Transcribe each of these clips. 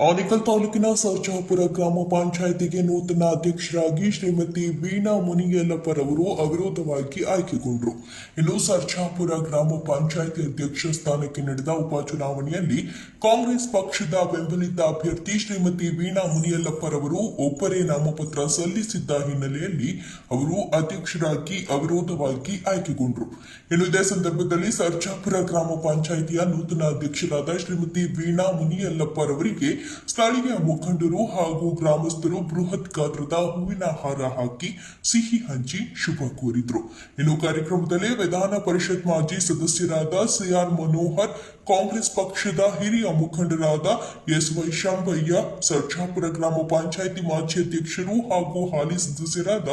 ಆನೇಕಲ್ ತಾಲೂಕಿನ ಸರ್ಜಾಪುರ ಗ್ರಾಮ ಪಂಚಾಯಿತಿಗೆ ನೂತನ ಅಧ್ಯಕ್ಷರಾಗಿ ಶ್ರೀಮತಿ ವೀಣಾ ಮುನಿಯಲ್ಲಪ್ಪರವರು ಅವಿರೋಧವಾಗಿ ಆಯ್ಕೆಗೊಂಡರು. ಇನ್ನು ಸರ್ಜಾಪುರ ಗ್ರಾಮ ಪಂಚಾಯಿತಿ ಅಧ್ಯಕ್ಷ ಸ್ಥಾನಕ್ಕೆ ನಡೆದ ಉಪಚುನಾವಣೆಯಲ್ಲಿ ಕಾಂಗ್ರೆಸ್ ಪಕ್ಷದ ಬೆಂಬಲಿತ ಅಭ್ಯರ್ಥಿ ಶ್ರೀಮತಿ ವೀಣಾ ಮುನಿಯಲ್ಲಪ್ಪರವರು ಒಬ್ಬರೇ ನಾಮಪತ್ರ ಸಲ್ಲಿಸಿದ್ದ ಹಿನ್ನೆಲೆಯಲ್ಲಿ ಅವರು ಅಧ್ಯಕ್ಷರಾಗಿ ಅವಿರೋಧವಾಗಿ ಆಯ್ಕೆಗೊಂಡರು. ಇನ್ನು ಇದೇ ಸಂದರ್ಭದಲ್ಲಿ ಸರ್ಜಾಪುರ ಗ್ರಾಮ ಪಂಚಾಯಿತಿಯ ನೂತನ ಅಧ್ಯಕ್ಷರಾದ ಶ್ರೀಮತಿ ವೀಣಾ ಮುನಿಯಲ್ಲಪ್ಪರವರಿಗೆ ಸ್ಥಳೀಯ ಮುಖಂಡರು ಹಾಗೂ ಗ್ರಾಮಸ್ಥರು ಬೃಹತ್ ಗಾತ್ರದ ಹೂವಿನ ಹಾರ ಹಾಕಿ ಸಿಹಿ ಹಂಚಿ ಶುಭ ಕೋರಿದ್ರು. ಇನ್ನು ಕಾರ್ಯಕ್ರಮದಲ್ಲಿ ವಿಧಾನ ಪರಿಷತ್ ಮಾಜಿ ಸದಸ್ಯರಾದ ಸಿಆರ್ ಮನೋಹರ್, ಕಾಂಗ್ರೆಸ್ ಪಕ್ಷದ ಹಿರಿಯ ಮುಖಂಡರಾದ ಎಸ್ವೈ ಶಂಭಯ್ಯ, ಸರ್ಜಾಪುರ ಗ್ರಾಮ ಪಂಚಾಯಿತಿ ಮಾಜಿ ಅಧ್ಯಕ್ಷರು ಹಾಗೂ ಹಾಲಿ ಸದಸ್ಯರಾದ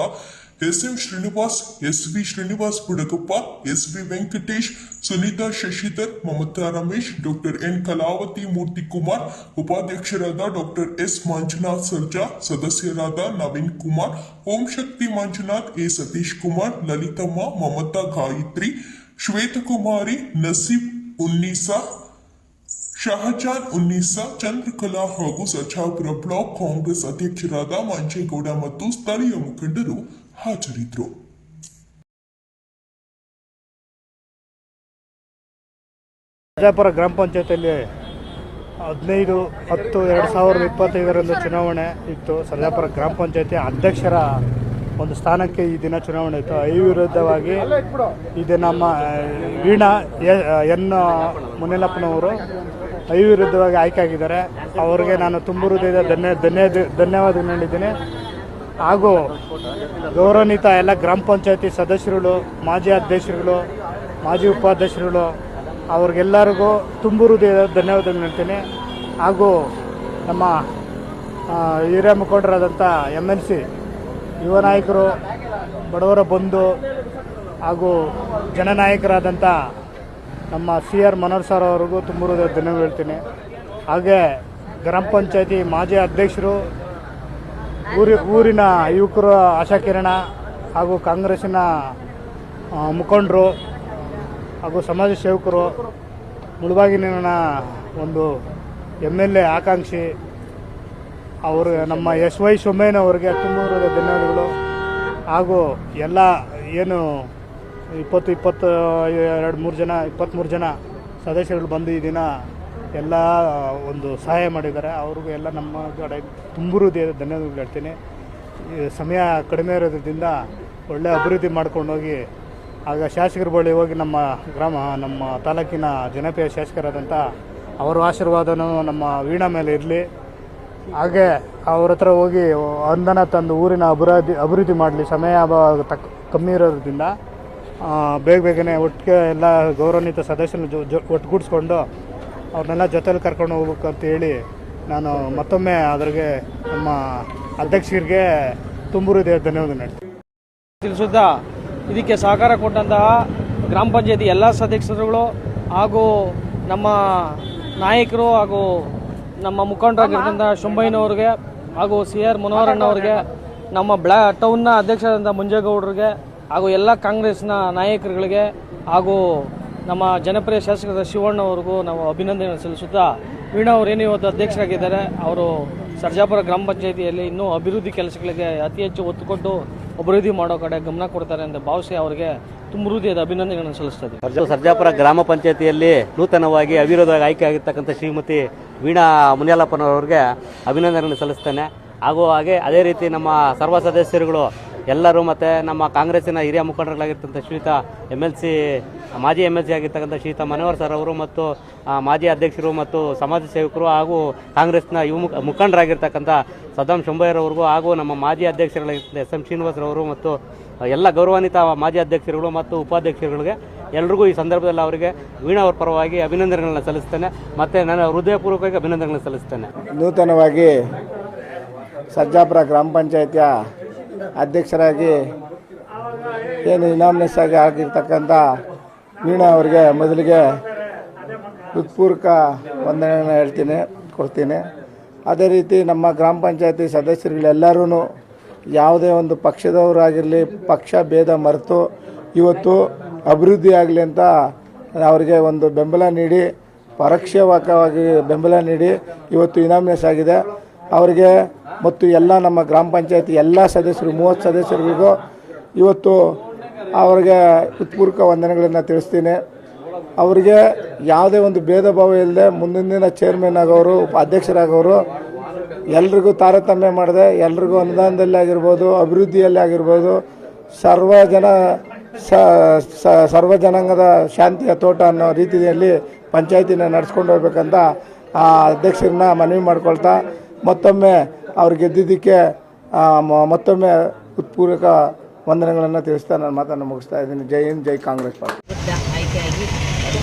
SM Srinivas, SV Srinivas Budagappa, SV Venkatesh, Sunita Shashidhar, Mamata Ramesh, doctor N Kalavathi Murthy Kumar, ಉಪಾಧ್ಯಕ್ಷರಾದ ಡಾಕ್ಟರ್ ಎಸ್ ಮಂಜುನಾಥ್ ಸರ್ಜಾ, ಸದಸ್ಯರಾದ ನವೀನ್ ಕುಮಾರ್, ಓಂ ಶಕ್ತಿ ಮಂಜುನಾಥ್, ಎ ಸತೀಶ್ ಕುಮಾರ್, ಲಲಿತಮ್ಮ, ಮಮತಾ ಗಾಯತ್ರಿ, ಶ್ವೇತಕುಮಾರಿ, ನಸೀಬ್ ಉನ್ನೀಸಾ, ಶಹಜಾನ್ ಉನ್ನೀಸಾ, ಚಂದ್ರಕಲಾ ಹಾಗೂ ಸರ್ಜಾಪುರ ಬ್ಲಾಕ್ ಕಾಂಗ್ರೆಸ್ ಅಧ್ಯಕ್ಷರಾದ ಮಂಜೇಗೌಡ ಮತ್ತು ಸ್ಥಳೀಯ ಮುಖಂಡರು ಹಾಜರಿದ್ದರು. ಸರ್ಜಾಪುರ ಗ್ರಾಮ ಪಂಚಾಯತಿಯಲ್ಲಿ 15/10/2025 ಚುನಾವಣೆ ಇತ್ತು. ಸರ್ಜಾಪುರ ಗ್ರಾಮ ಪಂಚಾಯತಿ ಅಧ್ಯಕ್ಷರ ಒಂದು ಸ್ಥಾನಕ್ಕೆ ಈ ದಿನ ಚುನಾವಣೆ ಇತ್ತು. ಅವಿರೋಧವಾಗಿ ಇದು ನಮ್ಮ ವೀಣಾ ಎನ್ ಮುನಿಯಲ್ಲಪ್ಪನವರು ಅವಿರೋಧವಾಗಿ ಆಯ್ಕೆ ಆಗಿದ್ದಾರೆ. ಅವರಿಗೆ ನಾನು ತುಂಬ ಹೃದಯದ ಧನ್ಯವಾದ ನೀಡಿದ್ದೇನೆ. ಹಾಗೂ ಗೌರವಾನ್ವಿತ ಎಲ್ಲ ಗ್ರಾಮ ಪಂಚಾಯತಿ ಸದಸ್ಯರುಗಳು, ಮಾಜಿ ಅಧ್ಯಕ್ಷರುಗಳು, ಮಾಜಿ ಉಪಾಧ್ಯಕ್ಷರುಗಳು, ಅವ್ರಿಗೆಲ್ಲರಿಗೂ ತುಂಬ ಹೃದಯದ ಧನ್ಯವಾದ ನೀಡ್ತೇನೆ. ಹಾಗೂ ನಮ್ಮ ಹಿರಿಯ ಮುಖಂಡರಾದಂಥ MLC ಯುವ ನಾಯಕರು, ಬಡವರ ಬಂಧು ಹಾಗೂ ಜನನಾಯಕರಾದಂಥ ನಮ್ಮ CR ಮನೋಹರ್ ಸರ್ ಅವ್ರಿಗೂ ತುಂಬ ಹೃದಯದ ಧನ್ಯವಾದ ಹೇಳ್ತೀನಿ. ಹಾಗೆ ಗ್ರಾಮ ಪಂಚಾಯತಿ ಮಾಜಿ ಅಧ್ಯಕ್ಷರು, ಊರಿನ ಯುವಕರು, ಆಶಾಕಿರಣ ಹಾಗೂ ಕಾಂಗ್ರೆಸ್ಸಿನ ಮುಖಂಡರು ಹಾಗೂ ಸಮಾಜ ಸೇವಕರು, ಮುಳಬಾಗಿಲಿನ ಒಂದು MLA ಆಕಾಂಕ್ಷಿ ಅವರು ನಮ್ಮ ಎಸ್ವೈ ಶಂಭಯ್ಯನವರಿಗೆ ತುಂಬ ಧನ್ಯವಾದಗಳು. ಹಾಗೂ ಎಲ್ಲ ಏನು 23 ಜನ ಸದಸ್ಯರುಗಳು ಬಂದು ಈ ದಿನ ಎಲ್ಲ ಒಂದು ಸಹಾಯ ಮಾಡಿದ್ದಾರೆ. ಅವ್ರಿಗೂ ಎಲ್ಲ ನಮ್ಮ ಕಡೆ ತುಂಬ ಹೃದಯದ ಧನ್ಯವಾದಗಳು ಹೇಳ್ತೀನಿ. ಸಮಯ ಕಡಿಮೆ ಇರೋದ್ರಿಂದ ಒಳ್ಳೆ ಅಭಿವೃದ್ಧಿ ಮಾಡ್ಕೊಂಡೋಗಿ ಆಗ ಶಾಸಕರ ಬಳಿ ಹೋಗಿ ನಮ್ಮ ತಾಲೂಕಿನ ಜನಪ್ರಿಯ ಶಾಸಕರಾದಂಥ ಅವರ ಆಶೀರ್ವಾದನೂ ನಮ್ಮ ವೀಣಾ ಮೇಲೆ ಇರಲಿ. ಹಾಗೆ ಅವ್ರ ಹತ್ರ ಹೋಗಿ ಅನುದಾನ ತಂದು ಊರಿನ ಅಭಿವೃದ್ಧಿ ಮಾಡಲಿ. ಸಮಯ ಕಮ್ಮಿ ಇರೋದ್ರಿಂದ ಬೇಗನೆ ಒಟ್ಟಿಗೆ ಎಲ್ಲ ಗೌರವಾನ್ವಿತ ಸದಸ್ಯರನ್ನ ಒಟ್ಟುಗೂಡಿಸ್ಕೊಂಡು ಅವ್ರನ್ನೆಲ್ಲ ಜೊತೆಲಿ ಕರ್ಕೊಂಡು ಹೋಗ್ಬೇಕು ಅಂತ ಹೇಳಿ ನಾನು ಮತ್ತೊಮ್ಮೆ ಅದ್ರಿಗೆ ನಮ್ಮ ಅಧ್ಯಕ್ಷರಿಗೆ ತುಂಬ ಹೃದಯ ಧನ್ಯವಾದ ತಿಳಿಸುತ್ತಾ, ಇದಕ್ಕೆ ಸಹಕಾರ ಕೊಟ್ಟಂತಹ ಗ್ರಾಮ ಪಂಚಾಯತಿ ಎಲ್ಲ ಸದಸ್ಯರುಗಳು ಹಾಗೂ ನಮ್ಮ ನಾಯಕರು ಹಾಗೂ ನಮ್ಮ ಮುಖಂಡರಾಗಿರ್ತಂಥ ಶಂಭಯ್ಯನವ್ರಿಗೆ ಹಾಗೂ CR ಮನೋಹರಣ್ಣವ್ರಿಗೆ, ನಮ್ಮ ಟೌನ್ನ ಅಧ್ಯಕ್ಷರಾದಂಥ ಮಂಜೇಗೌಡರಿಗೆ ಹಾಗೂ ಎಲ್ಲ ಕಾಂಗ್ರೆಸ್ನ ನಾಯಕರುಗಳಿಗೆ ಹಾಗೂ ನಮ್ಮ ಜನಪ್ರಿಯ ಶಾಸಕರಾದ ಶಿವಣ್ಣವ್ರಿಗೂ ನಾವು ಅಭಿನಂದನೆ ಸಲ್ಲಿಸುತ್ತಾ, ವೀಣಾ ಅವರು ಏನು ಇವತ್ತು ಅಧ್ಯಕ್ಷರಾಗಿದ್ದಾರೆ, ಅವರು ಸರ್ಜಾಪುರ ಗ್ರಾಮ ಪಂಚಾಯಿತಿಯಲ್ಲಿ ಇನ್ನೂ ಅಭಿವೃದ್ಧಿ ಕೆಲಸಗಳಿಗೆ ಅತಿ ಹೆಚ್ಚು ಒತ್ತು ಕೊಟ್ಟು ಅಭಿವೃದ್ಧಿ ಮಾಡೋ ಕಡೆ ಗಮನ ಕೊಡ್ತಾರೆ ಅಂತ ಭಾವಿಸಿ ಅವರಿಗೆ ತುಂಬ ಹೃದಯದ ಅಭಿನಂದನೆಗಳನ್ನು ಸಲ್ಲಿಸ್ತಾರೆ. ಸರ್ಜಾಪುರ ಗ್ರಾಮ ಪಂಚಾಯಿತಿಯಲ್ಲಿ ನೂತನವಾಗಿ ಅವಿರೋಧವಾಗಿ ಆಯ್ಕೆ ಆಗಿರ್ತಕ್ಕಂಥ ಶ್ರೀಮತಿ ವೀಣಾ ಮುನಿಯಲ್ಲಪ್ಪನವರಿಗೆ ಅಭಿನಂದನೆಗಳನ್ನು ಸಲ್ಲಿಸ್ತೇನೆ. ಹಾಗೂ ಅದೇ ರೀತಿ ನಮ್ಮ ಸರ್ವ ಸದಸ್ಯರುಗಳು ಎಲ್ಲರೂ ಮತ್ತು ನಮ್ಮ ಕಾಂಗ್ರೆಸ್ಸಿನ ಹಿರಿಯ ಮುಖಂಡರುಗಳಾಗಿರ್ತಕ್ಕಂಥ ಶ್ರೀಯುತ ಮಾಜಿ MLC ಆಗಿರ್ತಕ್ಕಂಥ ಶ್ರೀಯುತ ಮನೋಹರ್ ಸರ್ ಅವರು ಮತ್ತು ಮಾಜಿ ಅಧ್ಯಕ್ಷರು ಮತ್ತು ಸಮಾಜ ಸೇವಕರು ಹಾಗೂ ಕಾಂಗ್ರೆಸ್ನ ಮುಖಂಡರಾಗಿರ್ತಕ್ಕಂಥ ಸದ್ದಾಂ ಶಂಭಯ್ಯರವ್ರಿಗೂ ಹಾಗೂ ನಮ್ಮ ಮಾಜಿ ಅಧ್ಯಕ್ಷರುಗಳಾಗಿರ್ತಕ್ಕಂಥ SM ಶ್ರೀನಿವಾಸರವರು ಮತ್ತು ಎಲ್ಲ ಗೌರವಾನ್ವಿತ ಮಾಜಿ ಅಧ್ಯಕ್ಷರುಗಳು ಮತ್ತು ಉಪಾಧ್ಯಕ್ಷರುಗಳಿಗೆ ಎಲ್ರಿಗೂ ಈ ಸಂದರ್ಭದಲ್ಲಿ ಅವರಿಗೆ ವೀಣಾ ಅವರ ಪರವಾಗಿ ಅಭಿನಂದನೆಗಳನ್ನು ಸಲ್ಲಿಸ್ತೇನೆ ಮತ್ತು ನನ್ನ ಹೃದಯಪೂರ್ವಕವಾಗಿ ಅಭಿನಂದನೆಗಳನ್ನು ಸಲ್ಲಿಸ್ತೇನೆ. ನೂತನವಾಗಿ ಸರ್ಜಾಪುರ ಗ್ರಾಮ ಪಂಚಾಯಿತಿಯ ಅಧ್ಯಕ್ಷರಾಗಿ ಏನು ಇನಾಮಿನೇಸ್ ಆಗಿ ಆಗಿರ್ತಕ್ಕಂಥ ವೀಣಾ ಅವರಿಗೆ ಮೊದಲಿಗೆ ಹೃತ್ಪೂರ್ವಕ ವಂದನೆಯನ್ನು ಕೊಡ್ತೀನಿ. ಅದೇ ರೀತಿ ನಮ್ಮ ಗ್ರಾಮ ಪಂಚಾಯತಿ ಸದಸ್ಯರುಗಳೆಲ್ಲರೂ ಯಾವುದೇ ಒಂದು ಪಕ್ಷದವರಾಗಿರಲಿ, ಪಕ್ಷ ಭೇದ ಮರೆತು ಇವತ್ತು ಅಭಿವೃದ್ಧಿ ಆಗಲಿ ಅಂತ ಅವರಿಗೆ ಒಂದು ಬೆಂಬಲ ನೀಡಿ ಪರೋಕ್ಷವಾಗಿ ಬೆಂಬಲ ನೀಡಿ ಇವತ್ತು ಇನಾಮಿನೇಸ್ ಆಗಿದೆ. ಅವರಿಗೆ ಮತ್ತು ಎಲ್ಲ ನಮ್ಮ ಗ್ರಾಮ ಪಂಚಾಯತಿ ಎಲ್ಲ ಸದಸ್ಯರು 30 ಸದಸ್ಯರಿಗೂ ಇವತ್ತು ಅವರಿಗೆ ಹೃತ್ಪೂರ್ವಕ ವಂದನೆಗಳನ್ನು ತಿಳಿಸ್ತೀನಿ. ಅವರಿಗೆ ಯಾವುದೇ ಒಂದು ಭೇದ ಭಾವ ಇಲ್ಲದೆ ಮುಂದಿನ ದಿನ ಚೇರ್ಮನ್ ಆಗೋರು, ಅಧ್ಯಕ್ಷರಾಗೋರು, ಎಲ್ರಿಗೂ ತಾರತಮ್ಯ ಮಾಡದೆ ಎಲ್ರಿಗೂ ಅನುದಾನದಲ್ಲಿ ಆಗಿರ್ಬೋದು, ಅಭಿವೃದ್ಧಿಯಲ್ಲಿ ಆಗಿರ್ಬೋದು, ಸರ್ವ ಜನಾಂಗದ ಶಾಂತಿಯ ತೋಟ ಅನ್ನೋ ರೀತಿಯಲ್ಲಿ ಪಂಚಾಯತಿನ ನಡೆಸ್ಕೊಂಡು ಹೋಗ್ಬೇಕಂತ ಆ ಅಧ್ಯಕ್ಷರನ್ನ ಮನವಿ ಮಾಡ್ಕೊಳ್ತಾ ಮತ್ತೊಮ್ಮೆ ಅವ್ರು ಗೆದ್ದಿದ್ದಕ್ಕೆ ಮತ್ತೊಮ್ಮೆ ಹೃತ್ಪೂರ್ವಕ ವಂದನೆಗಳನ್ನು ತಿಳಿಸ್ತಾ ನನ್ನ ಮಾತನ್ನು ಮುಗಿಸ್ತಾ ಇದ್ದೀನಿ. ಜೈ ಹಿಂದ್, ಜೈ ಕಾಂಗ್ರೆಸ್ ಪಾರ್ಟಿ. ಆಯ್ಕೆಯಾಗಿ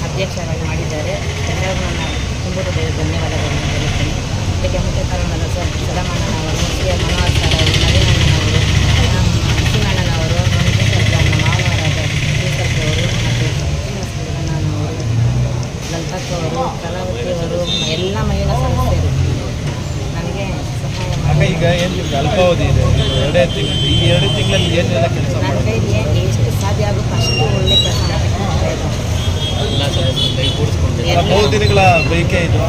ಅಧ್ಯಕ್ಷರಾಗಿ ಮಾಡಿದ್ದಾರೆ. ಎಲ್ಲರಿಗೂ ನನ್ನ ತುಂಬ ಧನ್ಯವಾದಗಳನ್ನು ಹೇಳುತ್ತೇನೆ. ಇದಕ್ಕೆ ಮುಖ್ಯ ಕಾರಣದ ಸದಾನಂದನವರು, ಮನೋಹರ್ ಸರ್ ಅವರು, ನವೀನಣ್ಣನವರು, ಶಿವಣ್ಣನವರು, ನಮ್ಮ ಮಾವರಾದ ಶ್ರೀಕರ್ಪವರು ಮತ್ತು ಶ್ರೀನಿವಾಸನವರು, ಲಲಿತಕ್ಕ ಅವರು, ಕಲಾವತಿಯವರು, ಎಲ್ಲ ಮಹಿಳಾ ಸದಸ್ಯರು ನನಗೆ ಸಹಾಯ ಮಾಡಿ. ಈಗ ಏನು ಅಲ್ಪಾವಧಿ ಇದೆ, 2 ತಿಂಗಳು, ಈ 2 ತಿಂಗಳಲ್ಲಿ ಏನೆಲ್ಲ ಕೆಲಸ ನನ್ನ ಕೈಲಿ ಎಷ್ಟು ಸಾಧ್ಯ ಆಗುತ್ತೋ ಅಷ್ಟು ಒಳ್ಳೆ ಕೆಲಸ ಮಾಡಬೇಕು. ಬಹು ದಿನಗಳ ಬೈಕೆ ಇದು.